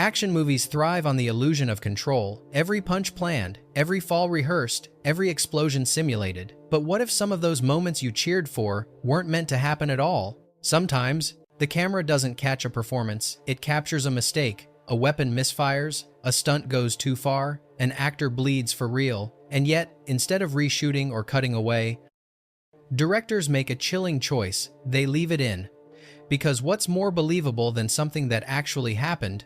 Action movies thrive on the illusion of control, every punch planned, every fall rehearsed, every explosion simulated. But what if some of those moments you cheered for weren't meant to happen at all? Sometimes, the camera doesn't catch a performance, it captures a mistake. A weapon misfires, a stunt goes too far, an actor bleeds for real, and yet, instead of reshooting or cutting away, directors make a chilling choice. They leave it in. Because what's more believable than something that actually happened?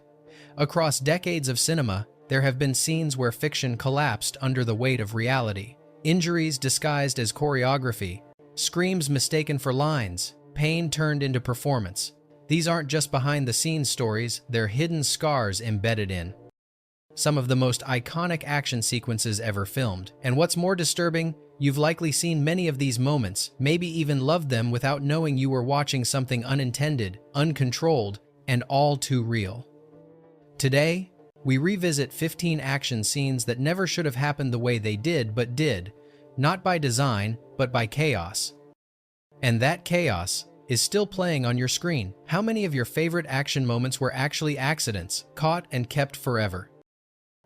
Across decades of cinema, there have been scenes where fiction collapsed under the weight of reality. Injuries disguised as choreography, screams mistaken for lines, pain turned into performance. These aren't just behind-the-scenes stories, they're hidden scars embedded in some of the most iconic action sequences ever filmed. And what's more disturbing, you've likely seen many of these moments, maybe even loved them without knowing you were watching something unintended, uncontrolled, and all too real. Today, we revisit 15 action scenes that never should have happened the way they did, but did, not by design, but by chaos. And that chaos is still playing on your screen. How many of your favorite action moments were actually accidents, caught and kept forever?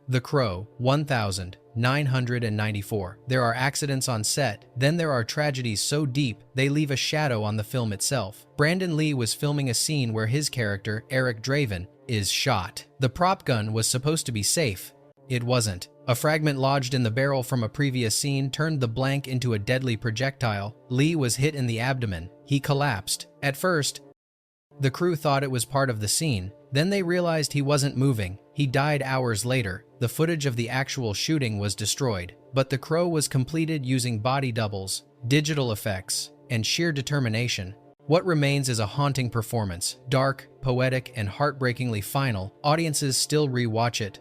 The Crow, 1994. There are accidents on set, then there are tragedies so deep they leave a shadow on the film itself. Brandon Lee was filming a scene where his character, Eric Draven, is shot. The prop gun was supposed to be safe. It wasn't. A fragment lodged in the barrel from a previous scene turned the blank into a deadly projectile. Lee was hit in the abdomen. He collapsed. At first, the crew thought it was part of the scene. Then they realized he wasn't moving. He died hours later. The footage of the actual shooting was destroyed. But The Crow was completed using body doubles, digital effects, and sheer determination. What remains is a haunting performance. Dark, poetic, and heartbreakingly final. Audiences still rewatch it,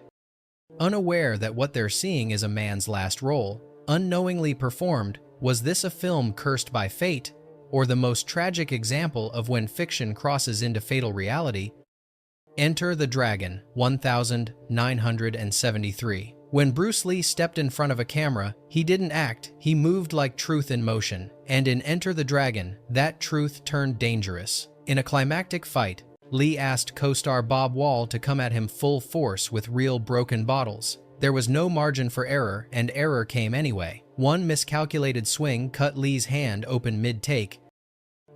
unaware that what they're seeing is a man's last role, unknowingly performed. Was this a film cursed by fate, or the most tragic example of when fiction crosses into fatal reality? Enter the Dragon, 1973. When Bruce Lee stepped in front of a camera, he didn't act, he moved like truth in motion. And in Enter the Dragon, that truth turned dangerous. In a climactic fight, Lee asked co-star Bob Wall to come at him full force with real broken bottles. There was no margin for error, and error came anyway. One miscalculated swing cut Lee's hand open mid-take.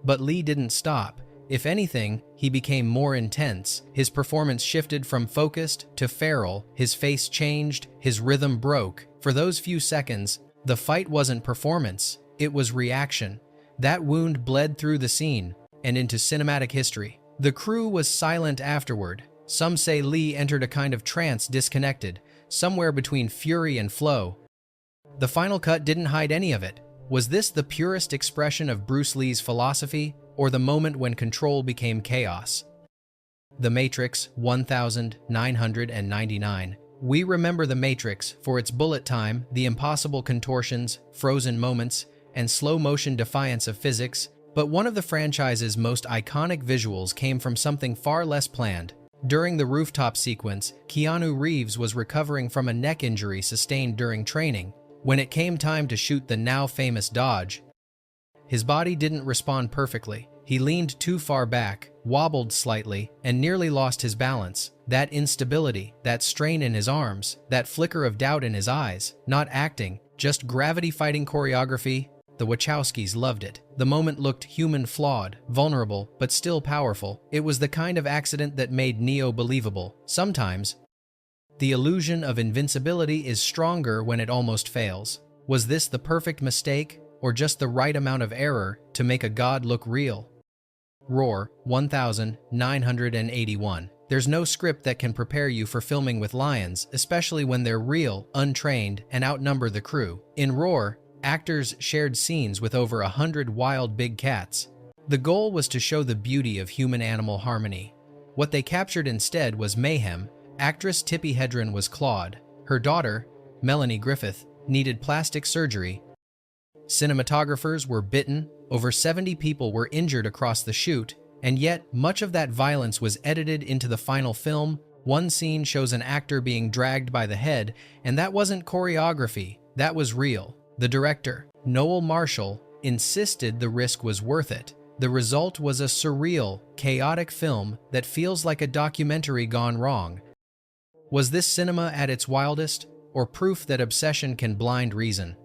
But Lee didn't stop. If anything, he became more intense. His performance shifted from focused to feral. His face changed, his rhythm broke. For those few seconds, the fight wasn't performance, it was reaction. That wound bled through the scene and into cinematic history. The crew was silent afterward. Some say Lee entered a kind of trance, disconnected, somewhere between fury and flow. The final cut didn't hide any of it. Was this the purest expression of Bruce Lee's philosophy, or the moment when control became chaos? The Matrix, 1999. We remember The Matrix for its bullet time, the impossible contortions, frozen moments, and slow-motion defiance of physics. But one of the franchise's most iconic visuals came from something far less planned. During the rooftop sequence, Keanu Reeves was recovering from a neck injury sustained during training. When it came time to shoot the now famous dodge, his body didn't respond perfectly. He leaned too far back, wobbled slightly, and nearly lost his balance. That instability, that strain in his arms, that flicker of doubt in his eyes, not acting, just gravity-fighting choreography. The Wachowskis loved it. The moment looked human, flawed, vulnerable, but still powerful. It was the kind of accident that made Neo believable. Sometimes, the illusion of invincibility is stronger when it almost fails. Was this the perfect mistake, or just the right amount of error to make a god look real? Roar, 1981. There's no script that can prepare you for filming with lions, especially when they're real, untrained, and outnumber the crew. In Roar, actors shared scenes with over 100 wild big cats. The goal was to show the beauty of human-animal harmony. What they captured instead was mayhem. Actress Tippi Hedren was clawed. Her daughter, Melanie Griffith, needed plastic surgery. Cinematographers were bitten. Over 70 people were injured across the shoot, and yet much of that violence was edited into the final film. One scene shows an actor being dragged by the head, and that wasn't choreography, that was real. The director, Noel Marshall, insisted the risk was worth it. The result was a surreal, chaotic film that feels like a documentary gone wrong. Was this cinema at its wildest, or proof that obsession can blind reason?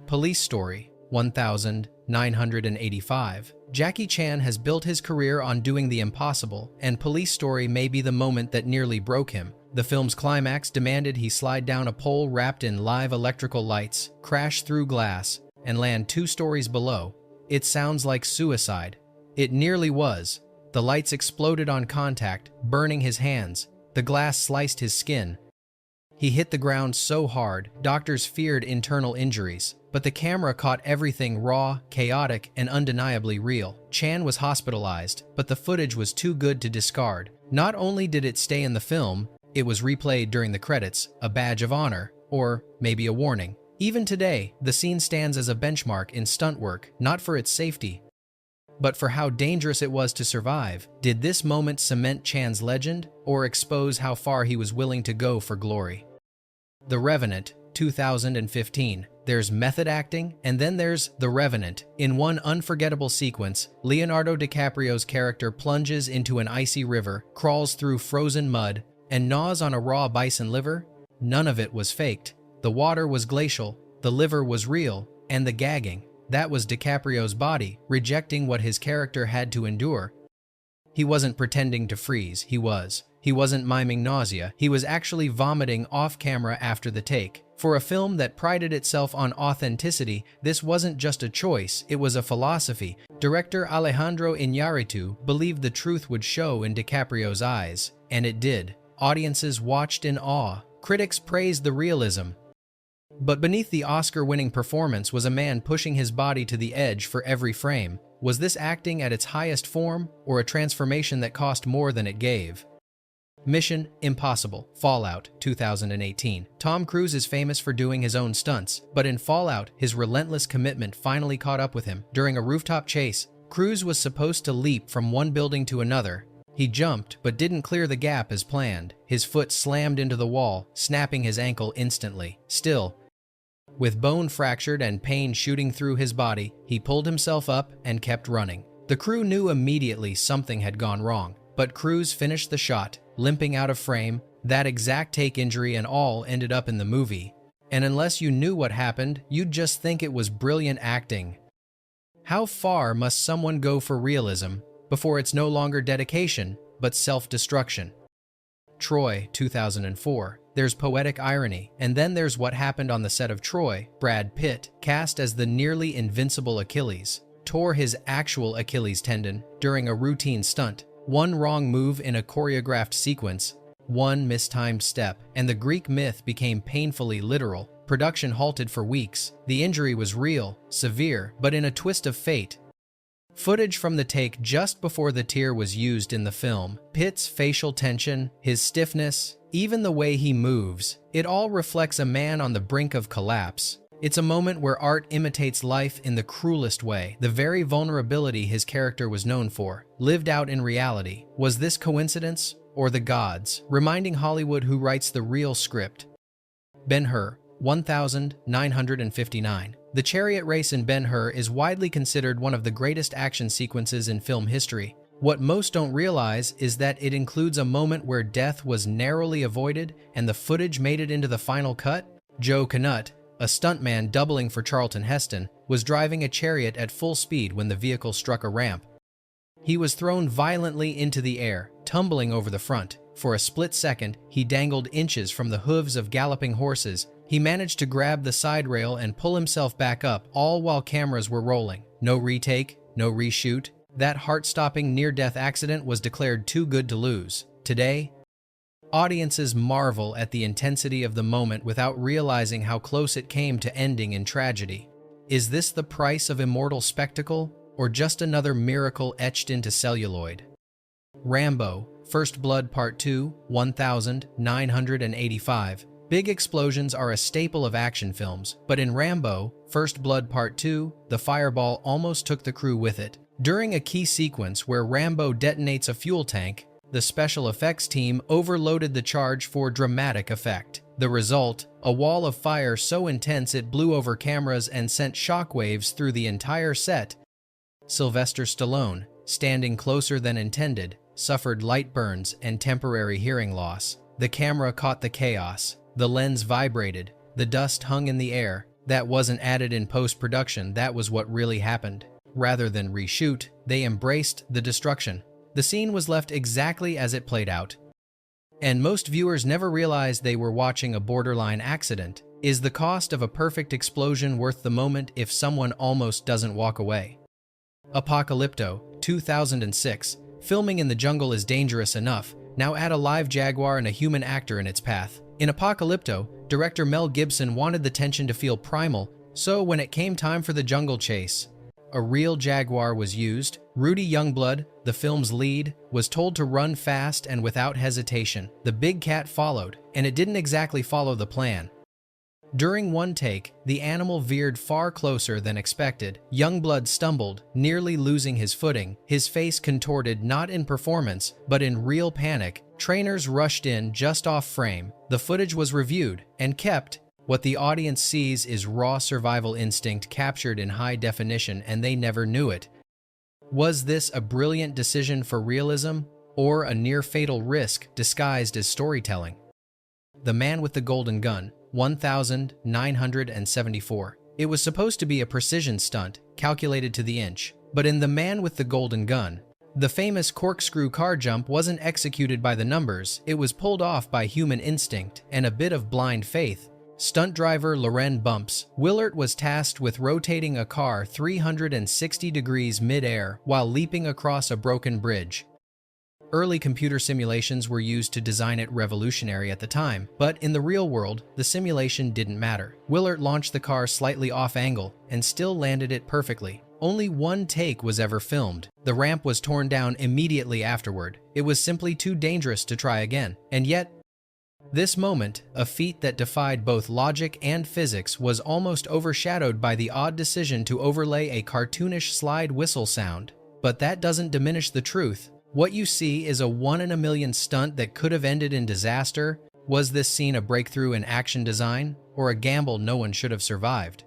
Police Story 1985. Jackie Chan has built his career on doing the impossible, and Police Story may be the moment that nearly broke him. The film's climax demanded he slide down a pole wrapped in live electrical lights, crash through glass, and land 2 stories below. It sounds like suicide. It nearly was. The lights exploded on contact, burning his hands. The glass sliced his skin. He hit the ground so hard, doctors feared internal injuries. But the camera caught everything raw, chaotic, and undeniably real. Chan was hospitalized, but the footage was too good to discard. Not only did it stay in the film, it was replayed during the credits, a badge of honor, or maybe a warning. Even today, the scene stands as a benchmark in stunt work, not for its safety, but for how dangerous it was to survive. Did this moment cement Chan's legend, or expose how far he was willing to go for glory? The Revenant, 2015. There's method acting, and then there's The Revenant. In one unforgettable sequence, Leonardo DiCaprio's character plunges into an icy river, crawls through frozen mud, and gnaws on a raw bison liver. None of it was faked. The water was glacial, the liver was real, and the gagging, that was DiCaprio's body, rejecting what his character had to endure. He wasn't pretending to freeze, he wasn't miming nausea, he was actually vomiting off camera after the take. For a film that prided itself on authenticity, this wasn't just a choice, it was a philosophy. Director Alejandro Iñárritu believed the truth would show in DiCaprio's eyes, and it did. Audiences watched in awe. Critics praised the realism. But beneath the Oscar-winning performance was a man pushing his body to the edge for every frame. Was this acting at its highest form, or a transformation that cost more than it gave? Mission Impossible Fallout 2018. Tom Cruise is famous for doing his own stunts, but in Fallout, his relentless commitment finally caught up with him. During a rooftop chase, Cruise was supposed to leap from one building to another. He jumped, but didn't clear the gap as planned. His foot slammed into the wall, snapping his ankle instantly. Still, with bone fractured and pain shooting through his body, he pulled himself up and kept running. The crew knew immediately something had gone wrong, but Cruise finished the shot, limping out of frame. That exact take injury and all ended up in the movie. And unless you knew what happened, you'd just think it was brilliant acting. How far must someone go for realism before it's no longer dedication, but self-destruction? Troy 2004. There's poetic irony, and then there's what happened on the set of Troy. Brad Pitt, cast as the nearly invincible Achilles, tore his actual Achilles tendon during a routine stunt. One wrong move in a choreographed sequence, one mistimed step, and the Greek myth became painfully literal. Production halted for weeks. The injury was real, severe, but in a twist of fate. Footage from the take just before the tear was used in the film. Pitt's facial tension, his stiffness, even the way he moves, it all reflects a man on the brink of collapse. It's a moment where art imitates life in the cruelest way. The very vulnerability his character was known for, lived out in reality. Was this coincidence, or the gods, reminding Hollywood who writes the real script? Ben-Hur 1959. The chariot race in Ben-Hur is widely considered one of the greatest action sequences in film history. What most don't realize is that it includes a moment where death was narrowly avoided and the footage made it into the final cut. Joe Knut, a stuntman doubling for Charlton Heston, was driving a chariot at full speed when the vehicle struck a ramp. He was thrown violently into the air, tumbling over the front. For a split second, he dangled inches from the hooves of galloping horses. He managed to grab the side rail and pull himself back up, all while cameras were rolling. No retake, no reshoot. That heart-stopping near-death accident was declared too good to lose. Today, audiences marvel at the intensity of the moment without realizing how close it came to ending in tragedy. Is this the price of immortal spectacle, or just another miracle etched into celluloid? Rambo, First Blood Part 2, 1985. Big explosions are a staple of action films, but in Rambo, First Blood Part 2, the fireball almost took the crew with it. During a key sequence where Rambo detonates a fuel tank, the special effects team overloaded the charge for dramatic effect. The result, a wall of fire so intense it blew over cameras and sent shockwaves through the entire set. Sylvester Stallone, standing closer than intended, suffered light burns and temporary hearing loss. The camera caught the chaos. The lens vibrated. The dust hung in the air. That wasn't added in post-production, that was what really happened. Rather than reshoot, they embraced the destruction. The scene was left exactly as it played out. And most viewers never realized they were watching a borderline accident. Is the cost of a perfect explosion worth the moment if someone almost doesn't walk away? Apocalypto, 2006. Filming in the jungle is dangerous enough. Now add a live jaguar and a human actor in its path. In Apocalypto, director Mel Gibson wanted the tension to feel primal, so when it came time for the jungle chase, a real jaguar was used. Rudy Youngblood, the film's lead, was told to run fast and without hesitation. The big cat followed, and it didn't exactly follow the plan. During one take, the animal veered far closer than expected. Youngblood stumbled, nearly losing his footing, his face contorted not in performance, but in real panic. Trainers rushed in just off frame. The footage was reviewed and kept. What the audience sees is raw survival instinct captured in high definition, and they never knew it. Was this a brilliant decision for realism, or a near-fatal risk disguised as storytelling? The Man with the Golden Gun, 1974. It was supposed to be a precision stunt, calculated to the inch. But in The Man with the Golden Gun, the famous corkscrew car jump wasn't executed by the numbers, it was pulled off by human instinct and a bit of blind faith. Stunt driver Loren Bumps Willert was tasked with rotating a car 360 degrees mid-air while leaping across a broken bridge. Early computer simulations were used to design it revolutionary at the time, but in the real world, the simulation didn't matter. Willert launched the car slightly off-angle and still landed it perfectly. Only one take was ever filmed. The ramp was torn down immediately afterward. It was simply too dangerous to try again. And yet, this moment, a feat that defied both logic and physics, was almost overshadowed by the odd decision to overlay a cartoonish slide whistle sound. But that doesn't diminish the truth. What you see is a 1 in a million stunt that could have ended in disaster. Was this scene a breakthrough in action design, or a gamble no one should have survived?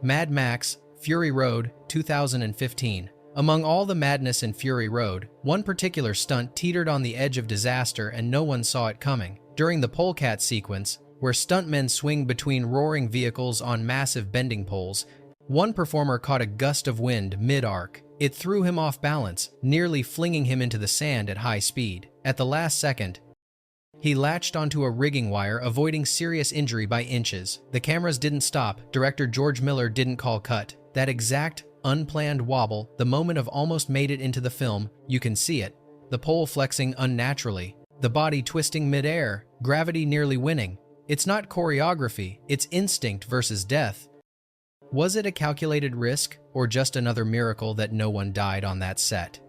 Mad Max, Fury Road, 2015. Among all the madness in Fury Road, one particular stunt teetered on the edge of disaster and no one saw it coming. During the polecat sequence, where stuntmen swing between roaring vehicles on massive bending poles, one performer caught a gust of wind mid-arc. It threw him off balance, nearly flinging him into the sand at high speed. At the last second, he latched onto a rigging wire, avoiding serious injury by inches. The cameras didn't stop. Director George Miller didn't call cut. That exact, unplanned wobble, the moment of almost made it into the film, you can see it. The pole flexing unnaturally, the body twisting mid-air, gravity nearly winning. It's not choreography, it's instinct versus death. Was it a calculated risk, or just another miracle that no one died on that set?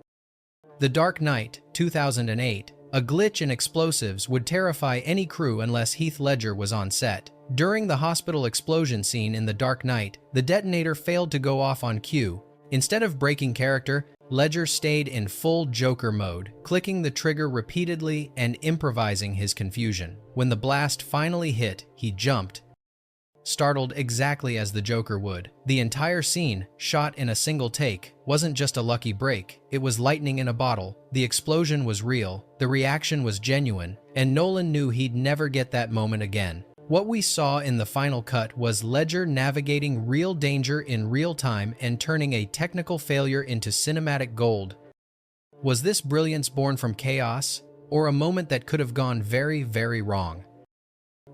The Dark Knight, 2008. A glitch in explosives would terrify any crew unless Heath Ledger was on set. During the hospital explosion scene in The Dark Knight, the detonator failed to go off on cue. Instead of breaking character, Ledger stayed in full Joker mode, clicking the trigger repeatedly and improvising his confusion. When the blast finally hit, he jumped, startled exactly as the Joker would. The entire scene, shot in a single take, wasn't just a lucky break, it was lightning in a bottle. The explosion was real, the reaction was genuine, and Nolan knew he'd never get that moment again. What we saw in the final cut was Ledger navigating real danger in real time and turning a technical failure into cinematic gold. Was this brilliance born from chaos, or a moment that could have gone very, very wrong?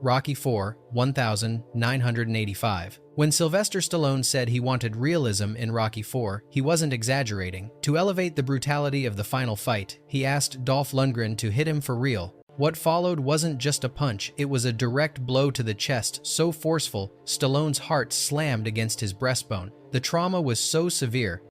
Rocky IV, 1985. When Sylvester Stallone said he wanted realism in Rocky IV, he wasn't exaggerating. To elevate the brutality of the final fight, he asked Dolph Lundgren to hit him for real. What followed wasn't just a punch, it was a direct blow to the chest, so forceful, Stallone's heart slammed against his breastbone. The trauma was so severe,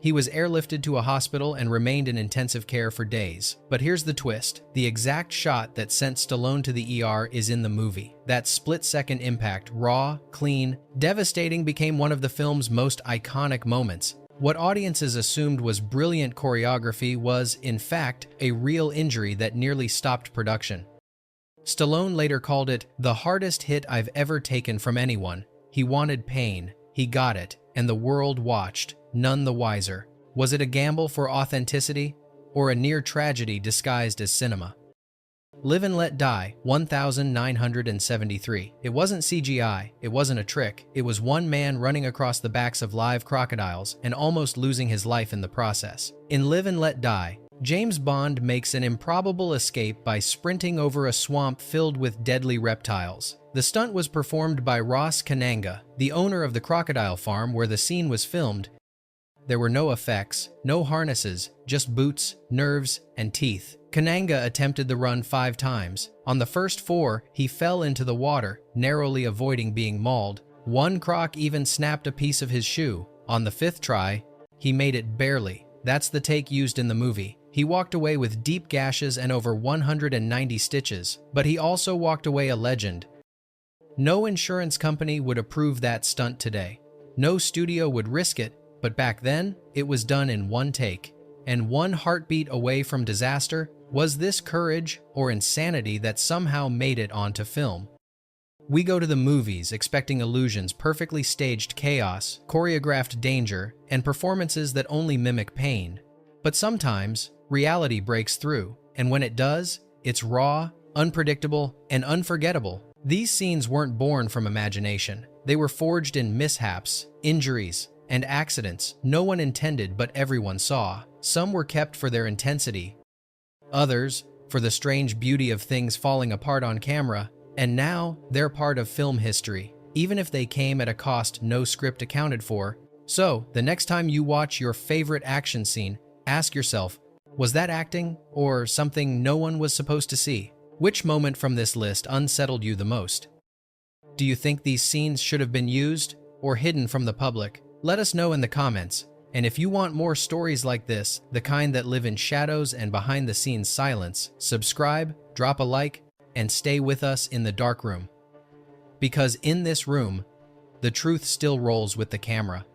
he was airlifted to a hospital and remained in intensive care for days. But here's the twist. The exact shot that sent Stallone to the ER is in the movie. That split-second impact, raw, clean, devastating, became one of the film's most iconic moments. What audiences assumed was brilliant choreography was, in fact, a real injury that nearly stopped production. Stallone later called it the hardest hit I've ever taken from anyone. He wanted pain, he got it, and the world watched, none the wiser. Was it a gamble for authenticity, or a near tragedy disguised as cinema? Live and Let Die, 1973. It wasn't CGI, it wasn't a trick, it was one man running across the backs of live crocodiles and almost losing his life in the process. In Live and Let Die, James Bond makes an improbable escape by sprinting over a swamp filled with deadly reptiles. The stunt was performed by Ross Kananga, the owner of the crocodile farm where the scene was filmed. There were no effects, no harnesses, just boots, nerves, and teeth. Kananga attempted the run 5 times. On the first 4, he fell into the water, narrowly avoiding being mauled. One croc even snapped a piece of his shoe. On the 5th try, he made it barely. That's the take used in the movie. He walked away with deep gashes and over 190 stitches, but he also walked away a legend. No insurance company would approve that stunt today. No studio would risk it, but back then, it was done in one take. And one heartbeat away from disaster. Was this courage or insanity that somehow made it onto film? We go to the movies expecting illusions, perfectly staged chaos, choreographed danger, and performances that only mimic pain. But sometimes, reality breaks through, and when it does, it's raw, unpredictable, and unforgettable. These scenes weren't born from imagination. They were forged in mishaps, injuries, and accidents no one intended but everyone saw. Some were kept for their intensity, others for the strange beauty of things falling apart on camera, and now they're part of film history, even if they came at a cost no script accounted for. So, the next time you watch your favorite action scene, ask yourself, was that acting or something no one was supposed to see? Which moment from this list unsettled you the most? Do you think these scenes should have been used or hidden from the public? Let us know in the comments. And if you want more stories like this, the kind that live in shadows and behind-the-scenes silence, subscribe, drop a like, and stay with us in the dark room. Because in this room, the truth still rolls with the camera.